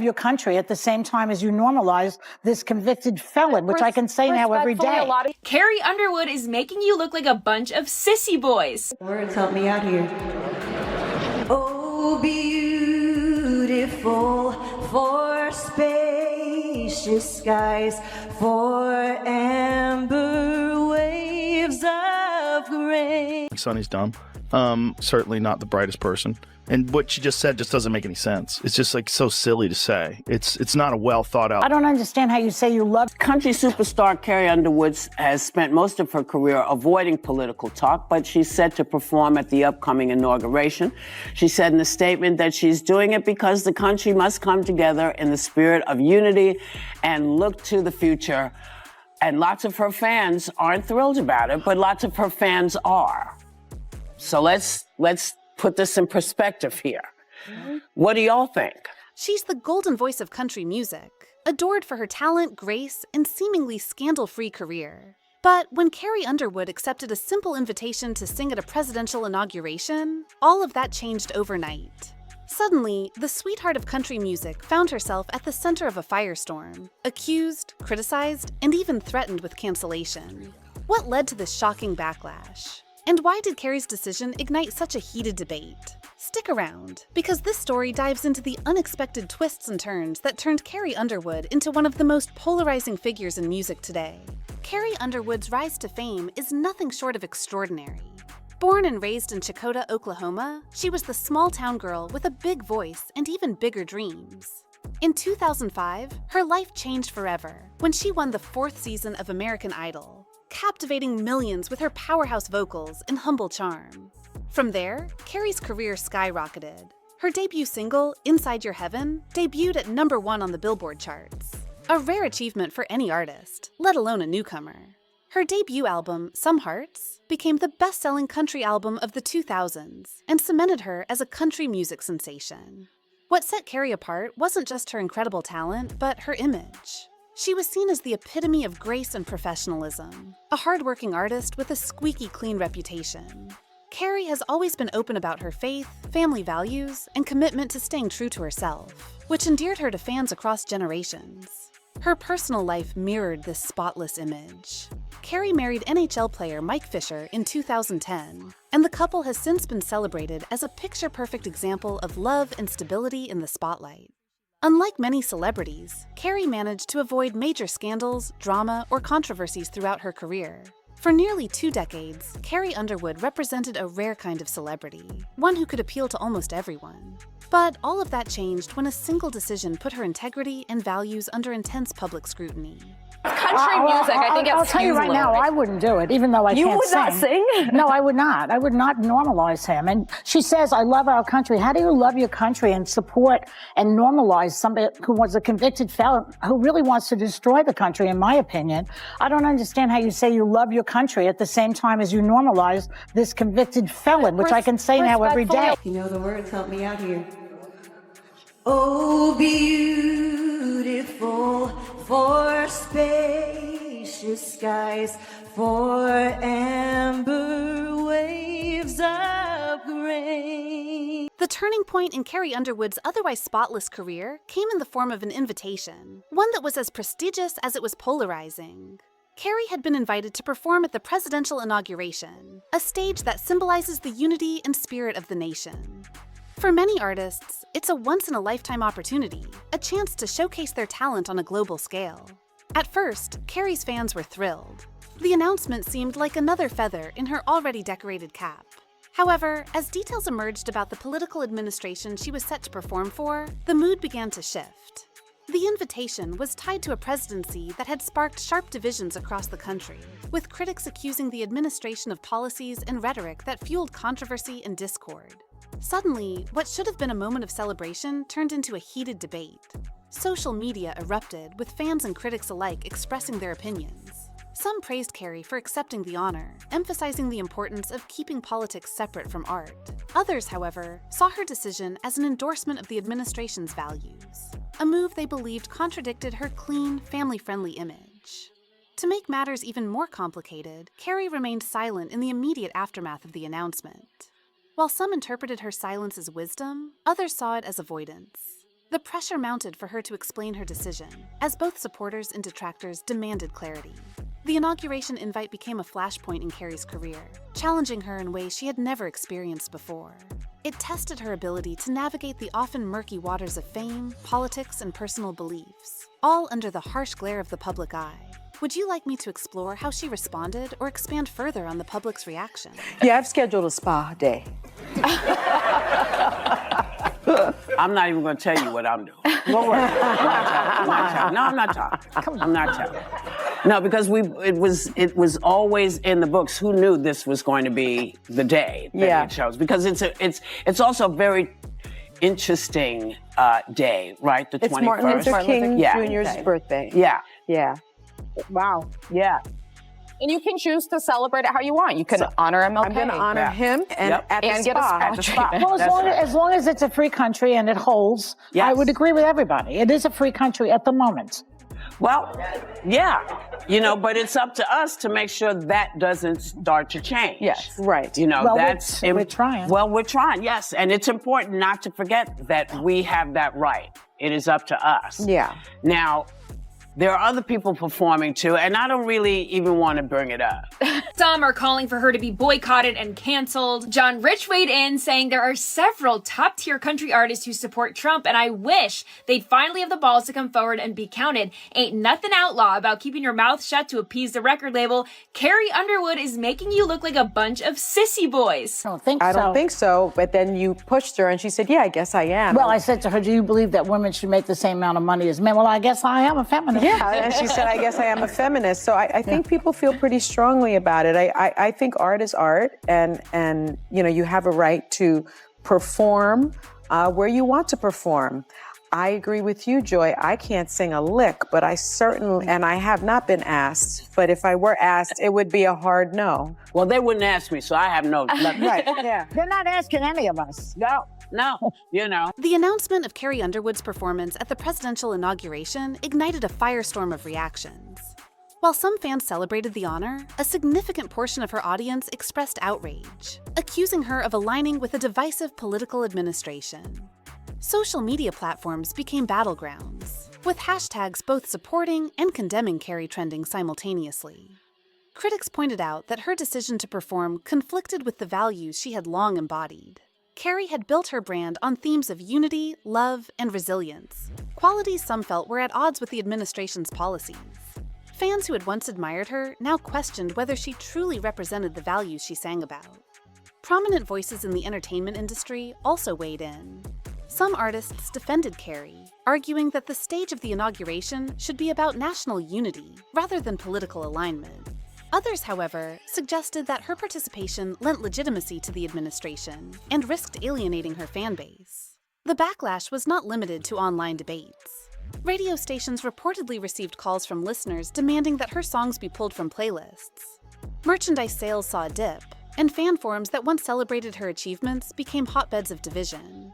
your country at the same time as you normalize this convicted felon, which I can say now every day. Carrie Underwood is making you look like a bunch of sissy boys. Words help me out here. Oh, beautiful for spacious skies, for amber waves of grain. Sonny's dumb. Certainly not the brightest person. And what she just said just doesn't make any sense. It's just like so silly to say. It's not a well thought out. I don't understand how you say you love. Country superstar Carrie Underwood has spent most of her career avoiding political talk, but she's set to perform at the upcoming inauguration. She said in a statement that she's doing it because the country must come together in the spirit of unity and look to the future. And lots of her fans aren't thrilled about it, but lots of her fans are. So let's put this in perspective here. What do y'all think? She's the golden voice of country music, adored for her talent, grace, and seemingly scandal-free career. But when Carrie Underwood accepted a simple invitation to sing at a presidential inauguration, all of that changed overnight. Suddenly, the sweetheart of country music found herself at the center of a firestorm, accused, criticized, and even threatened with cancellation. What led to this shocking backlash? And why did Carrie's decision ignite such a heated debate? Stick around, because this story dives into the unexpected twists and turns that turned Carrie Underwood into one of the most polarizing figures in music today. Carrie Underwood's rise to fame is nothing short of extraordinary. Born and raised in Chakotah, Oklahoma, she was the small-town girl with a big voice and even bigger dreams. In 2005, her life changed forever when she won the 4th season of American Idol, captivating millions with her powerhouse vocals and humble charm. From there, Carrie's career skyrocketed. Her debut single, Inside Your Heaven, debuted at #1 on the Billboard charts, a rare achievement for any artist, let alone a newcomer. Her debut album, Some Hearts, became the best-selling country album of the 2000s and cemented her as a country music sensation. What set Carrie apart wasn't just her incredible talent, but her image. She was seen as the epitome of grace and professionalism, a hardworking artist with a squeaky clean reputation. Carrie has always been open about her faith, family values, and commitment to staying true to herself, which endeared her to fans across generations. Her personal life mirrored this spotless image. Carrie married NHL player Mike Fisher in 2010, and the couple has since been celebrated as a picture-perfect example of love and stability in the spotlight. Unlike many celebrities, Carrie managed to avoid major scandals, drama, or controversies throughout her career. For nearly 2 decades, Carrie Underwood represented a rare kind of celebrity, one who could appeal to almost everyone. But all of that changed when a single decision put her integrity and values under intense public scrutiny. Country music, I think I'll tell you right now, I wouldn't do it, even though I can't sing. You would not sing? No, I would not. I would not normalize him. And she says, I love our country. How do you love your country and support and normalize somebody who was a convicted felon who really wants to destroy the country, in my opinion? I don't understand how you say you love your country at the same time as you normalize this convicted felon, which I can say now every day. You know, the words help me out here. Oh, beautiful for spacious skies, for amber waves of grain. The turning point in Carrie Underwood's otherwise spotless career came in the form of an invitation, one that was as prestigious as it was polarizing. Carrie had been invited to perform at the presidential inauguration, a stage that symbolizes the unity and spirit of the nation. For many artists, it's a once-in-a-lifetime opportunity, a chance to showcase their talent on a global scale. At first, Carrie's fans were thrilled. The announcement seemed like another feather in her already decorated cap. However, as details emerged about the political administration she was set to perform for, the mood began to shift. The invitation was tied to a presidency that had sparked sharp divisions across the country, with critics accusing the administration of policies and rhetoric that fueled controversy and discord. Suddenly, what should have been a moment of celebration turned into a heated debate. Social media erupted, with fans and critics alike expressing their opinions. Some praised Carrie for accepting the honor, emphasizing the importance of keeping politics separate from art. Others, however, saw her decision as an endorsement of the administration's values, a move they believed contradicted her clean, family-friendly image. To make matters even more complicated, Carrie remained silent in the immediate aftermath of the announcement. While some interpreted her silence as wisdom, others saw it as avoidance. The pressure mounted for her to explain her decision, as both supporters and detractors demanded clarity. The inauguration invite became a flashpoint in Carrie's career, challenging her in ways she had never experienced before. It tested her ability to navigate the often murky waters of fame, politics, and personal beliefs, all under the harsh glare of the public eye. Would you like me to explore how she responded or expand further on the public's reaction? Yeah, I've scheduled a spa day. I'm not even going to tell you what I'm doing. Don't worry. I'm not telling. No, because it was always in the books. Who knew this was going to be the day that it chose? Because it's also a very interesting day, right? The 21st. It's Martin Luther King Jr.'s birthday. Yeah. Yeah. Wow. Yeah. And you can choose to celebrate it how you want. You can honor MLK. I'm going to honor him and at the get a spa. spa. Well, as long as it's a free country and it holds, I would agree with everybody. It is a free country at the moment. Well, yeah, but it's up to us to make sure that doesn't start to change. Yes, right. Well, that's we're trying. Well, we're trying, yes, and it's important not to forget that we have that right. It is up to us. Yeah. Now, there are other people performing too, and I don't really even want to bring it up. Some are calling for her to be boycotted and canceled. John Rich weighed in, saying there are several top-tier country artists who support Trump, and I wish they'd finally have the balls to come forward and be counted. Ain't nothing outlaw about keeping your mouth shut to appease the record label. Carrie Underwood is making you look like a bunch of sissy boys. I don't think so. I don't think so, but then you pushed her and she said, yeah, I guess I am. Well, I said to her, do you believe that women should make the same amount of money as men? Well, I guess I am a feminist. Yeah, and she said, I guess I am a feminist. So I think people feel pretty strongly about it. I think art is art, and you have a right to perform where you want to perform. I agree with you, Joy. I can't sing a lick, but I certainly, and I have not been asked, but if I were asked, it would be a hard no. Well, they wouldn't ask me, so I have no. Right, yeah. They're not asking any of us. No, The announcement of Carrie Underwood's performance at the presidential inauguration ignited a firestorm of reactions. While some fans celebrated the honor, a significant portion of her audience expressed outrage, accusing her of aligning with a divisive political administration. Social media platforms became battlegrounds, with hashtags both supporting and condemning Carrie trending simultaneously. Critics pointed out that her decision to perform conflicted with the values she had long embodied. Carrie had built her brand on themes of unity, love, and resilience, qualities some felt were at odds with the administration's policies. Fans who had once admired her now questioned whether she truly represented the values she sang about. Prominent voices in the entertainment industry also weighed in. Some artists defended Carrie, arguing that the stage of the inauguration should be about national unity rather than political alignment. Others, however, suggested that her participation lent legitimacy to the administration and risked alienating her fan base. The backlash was not limited to online debates. Radio stations reportedly received calls from listeners demanding that her songs be pulled from playlists. Merchandise sales saw a dip, and fan forums that once celebrated her achievements became hotbeds of division.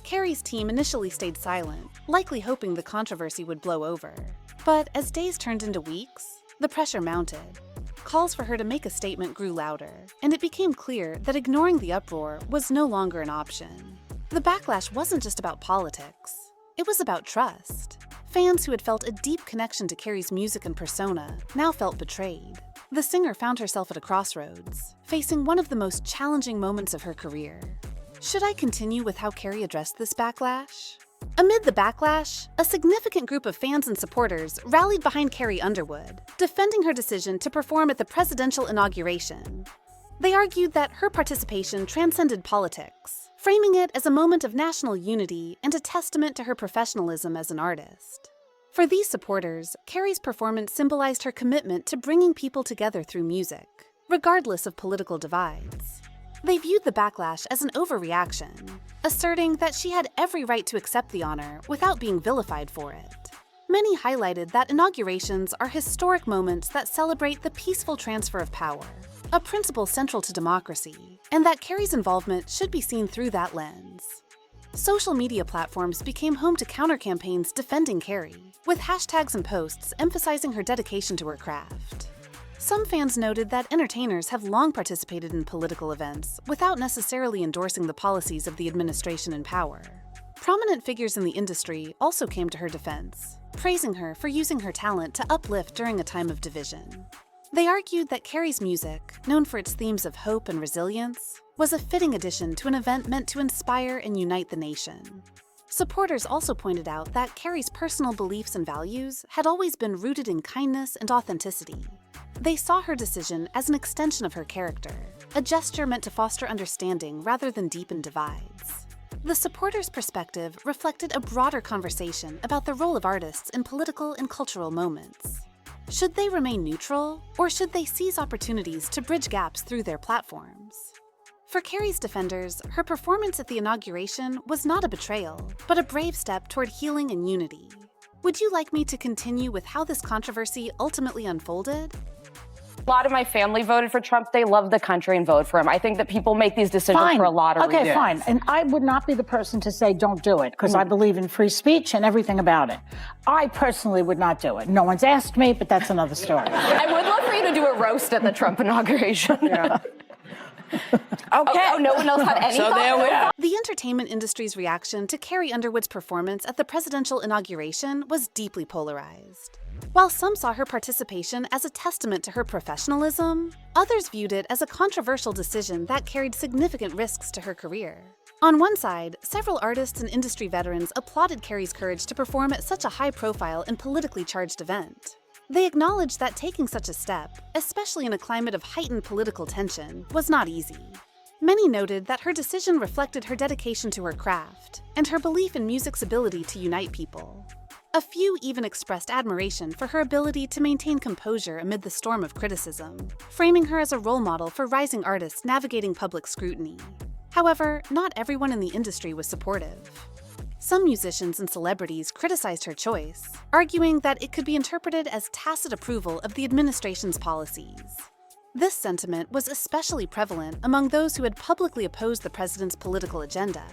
Carrie's team initially stayed silent, likely hoping the controversy would blow over. But as days turned into weeks, the pressure mounted. Calls for her to make a statement grew louder, and it became clear that ignoring the uproar was no longer an option. The backlash wasn't just about politics. It was about trust. Fans who had felt a deep connection to Carrie's music and persona now felt betrayed. The singer found herself at a crossroads, facing one of the most challenging moments of her career. Should I continue with how Carrie addressed this backlash? Amid the backlash, a significant group of fans and supporters rallied behind Carrie Underwood, defending her decision to perform at the presidential inauguration. They argued that her participation transcended politics, framing it as a moment of national unity and a testament to her professionalism as an artist. For these supporters, Carrie's performance symbolized her commitment to bringing people together through music, regardless of political divides. They viewed the backlash as an overreaction, asserting that she had every right to accept the honor without being vilified for it. Many highlighted that inaugurations are historic moments that celebrate the peaceful transfer of power, a principle central to democracy, and that Carrie's involvement should be seen through that lens. Social media platforms became home to counter-campaigns defending Carrie, with hashtags and posts emphasizing her dedication to her craft. Some fans noted that entertainers have long participated in political events without necessarily endorsing the policies of the administration in power. Prominent figures in the industry also came to her defense, praising her for using her talent to uplift during a time of division. They argued that Carrie's music, known for its themes of hope and resilience, was a fitting addition to an event meant to inspire and unite the nation. Supporters also pointed out that Carrie's personal beliefs and values had always been rooted in kindness and authenticity. They saw her decision as an extension of her character, a gesture meant to foster understanding rather than deepen divides. The supporters' perspective reflected a broader conversation about the role of artists in political and cultural moments. Should they remain neutral, or should they seize opportunities to bridge gaps through their platforms? For Carrie's defenders, her performance at the inauguration was not a betrayal, but a brave step toward healing and unity. Would you like me to continue with how this controversy ultimately unfolded? A lot of my family voted for Trump. They love the country and vote for him. I think that people make these decisions Fine. for a lot of reasons. Okay, fine. And I would not be the person to say don't do it, because I believe in free speech and everything about it. I personally would not do it. No one's asked me, but that's another story. I would love for you to do a roast at the Trump inauguration. Yeah. Okay. Oh, no one else had any So there we are. The entertainment industry's reaction to Carrie Underwood's performance at the presidential inauguration was deeply polarized. While some saw her participation as a testament to her professionalism, others viewed it as a controversial decision that carried significant risks to her career. On one side, several artists and industry veterans applauded Carrie's courage to perform at such a high-profile and politically charged event. They acknowledged that taking such a step, especially in a climate of heightened political tension, was not easy. Many noted that her decision reflected her dedication to her craft and her belief in music's ability to unite people. A few even expressed admiration for her ability to maintain composure amid the storm of criticism, framing her as a role model for rising artists navigating public scrutiny. However, not everyone in the industry was supportive. Some musicians and celebrities criticized her choice, arguing that it could be interpreted as tacit approval of the administration's policies. This sentiment was especially prevalent among those who had publicly opposed the president's political agenda.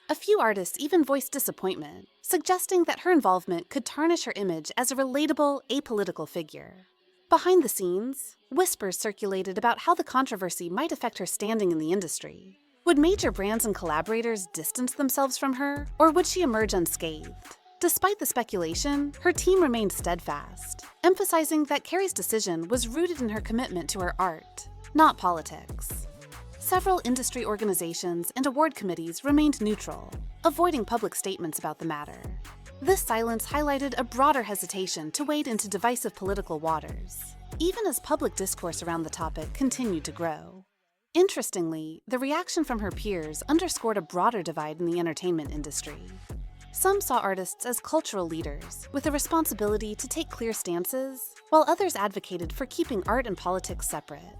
A few artists even voiced disappointment, suggesting that her involvement could tarnish her image as a relatable, apolitical figure. Behind the scenes, whispers circulated about how the controversy might affect her standing in the industry. Would major brands and collaborators distance themselves from her, or would she emerge unscathed? Despite the speculation, her team remained steadfast, emphasizing that Carrie's decision was rooted in her commitment to her art, not politics. Several industry organizations and award committees remained neutral, avoiding public statements about the matter. This silence highlighted a broader hesitation to wade into divisive political waters, even as public discourse around the topic continued to grow. Interestingly, the reaction from her peers underscored a broader divide in the entertainment industry. Some saw artists as cultural leaders, with a responsibility to take clear stances, while others advocated for keeping art and politics separate.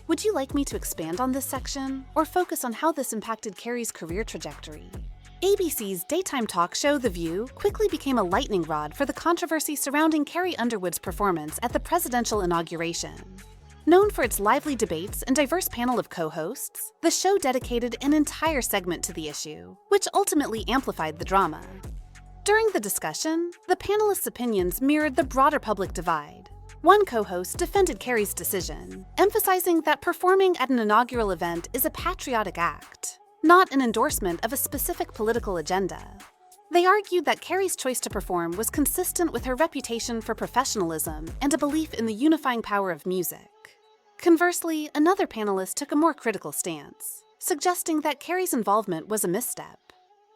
Would you like me to expand on this section, or focus on how this impacted Carrie's career trajectory? ABC's daytime talk show The View quickly became a lightning rod for the controversy surrounding Carrie Underwood's performance at the presidential inauguration. Known for its lively debates and diverse panel of co-hosts, the show dedicated an entire segment to the issue, which ultimately amplified the drama. During the discussion, the panelists' opinions mirrored the broader public divide. One co-host defended Carrie's decision, emphasizing that performing at an inaugural event is a patriotic act, not an endorsement of a specific political agenda. They argued that Carrie's choice to perform was consistent with her reputation for professionalism and a belief in the unifying power of music. Conversely, another panelist took a more critical stance, suggesting that Carrie's involvement was a misstep.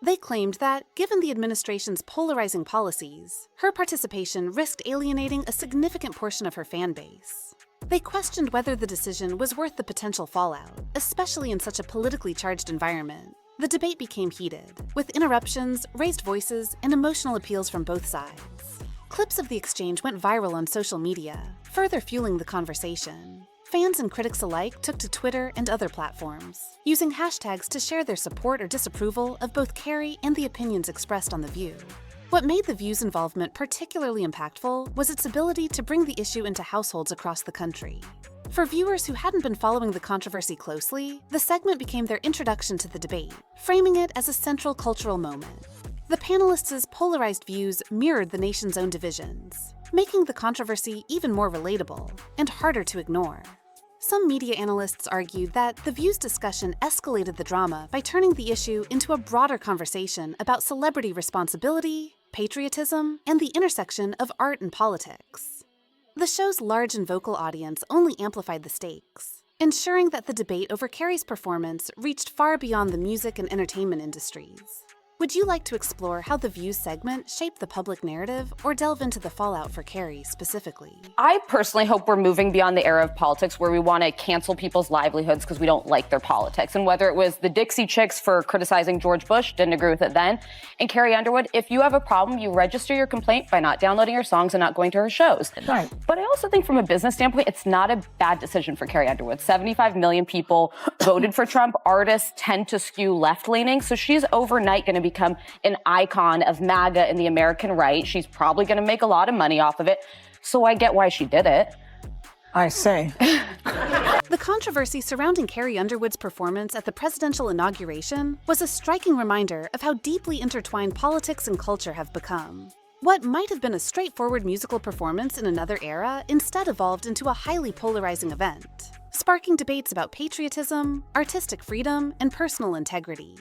They claimed that, given the administration's polarizing policies, her participation risked alienating a significant portion of her fan base. They questioned whether the decision was worth the potential fallout, especially in such a politically charged environment. The debate became heated, with interruptions, raised voices, and emotional appeals from both sides. Clips of the exchange went viral on social media, further fueling the conversation. Fans and critics alike took to Twitter and other platforms, using hashtags to share their support or disapproval of both Carrie and the opinions expressed on The View. What made The View's involvement particularly impactful was its ability to bring the issue into households across the country. For viewers who hadn't been following the controversy closely, the segment became their introduction to the debate, framing it as a central cultural moment. The panelists' polarized views mirrored the nation's own divisions, making the controversy even more relatable and harder to ignore. Some media analysts argued that The View's discussion escalated the drama by turning the issue into a broader conversation about celebrity responsibility, patriotism, and the intersection of art and politics. The show's large and vocal audience only amplified the stakes, ensuring that the debate over Carrie's performance reached far beyond the music and entertainment industries. Would you like to explore how the Views segment shaped the public narrative or delve into the fallout for Carrie specifically? I personally hope we're moving beyond the era of politics where we want to cancel people's livelihoods because we don't like their politics. And whether it was the Dixie Chicks for criticizing George Bush, didn't agree with it then, and Carrie Underwood, if you have a problem, you register your complaint by not downloading her songs and not going to her shows. Right. But I also think from a business standpoint, it's not a bad decision for Carrie Underwood. 75 million people voted for Trump. Artists tend to skew left-leaning, so she's overnight going to become an icon of MAGA and the American right. She's probably going to make a lot of money off of it, so I get why she did it. I see. The controversy surrounding Carrie Underwood's performance at the presidential inauguration was a striking reminder of how deeply intertwined politics and culture have become. What might have been a straightforward musical performance in another era instead evolved into a highly polarizing event, sparking debates about patriotism, artistic freedom, and personal integrity.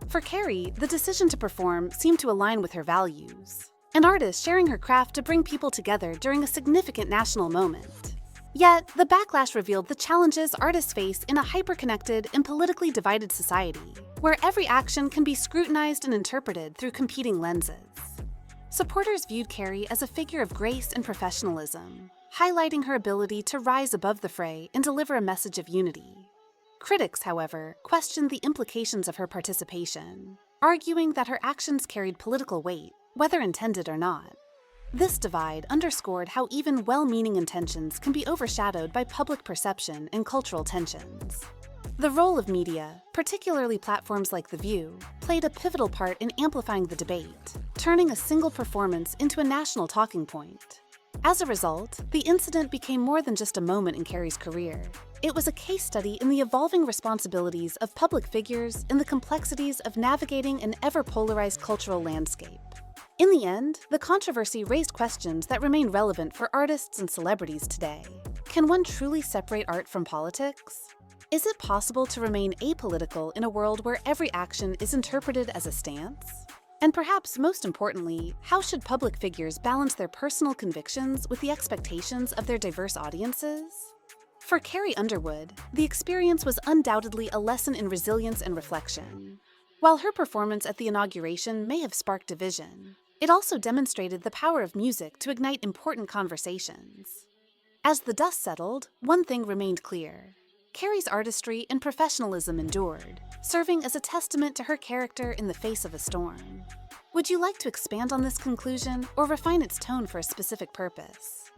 For Carrie, the decision to perform seemed to align with her values, an artist sharing her craft to bring people together during a significant national moment. Yet, the backlash revealed the challenges artists face in a hyper-connected and politically divided society, where every action can be scrutinized and interpreted through competing lenses. Supporters viewed Carrie as a figure of grace and professionalism, highlighting her ability to rise above the fray and deliver a message of unity. Critics, however, questioned the implications of her participation, arguing that her actions carried political weight, whether intended or not. This divide underscored how even well-meaning intentions can be overshadowed by public perception and cultural tensions. The role of media, particularly platforms like The View, played a pivotal part in amplifying the debate, turning a single performance into a national talking point. As a result, the incident became more than just a moment in Carrie's career. It was a case study in the evolving responsibilities of public figures and the complexities of navigating an ever-polarized cultural landscape. In the end, the controversy raised questions that remain relevant for artists and celebrities today. Can one truly separate art from politics? Is it possible to remain apolitical in a world where every action is interpreted as a stance? And perhaps most importantly, how should public figures balance their personal convictions with the expectations of their diverse audiences? For Carrie Underwood, the experience was undoubtedly a lesson in resilience and reflection. While her performance at the inauguration may have sparked division, it also demonstrated the power of music to ignite important conversations. As the dust settled, one thing remained clear. Carrie's artistry and professionalism endured, serving as a testament to her character in the face of a storm. Would you like to expand on this conclusion or refine its tone for a specific purpose?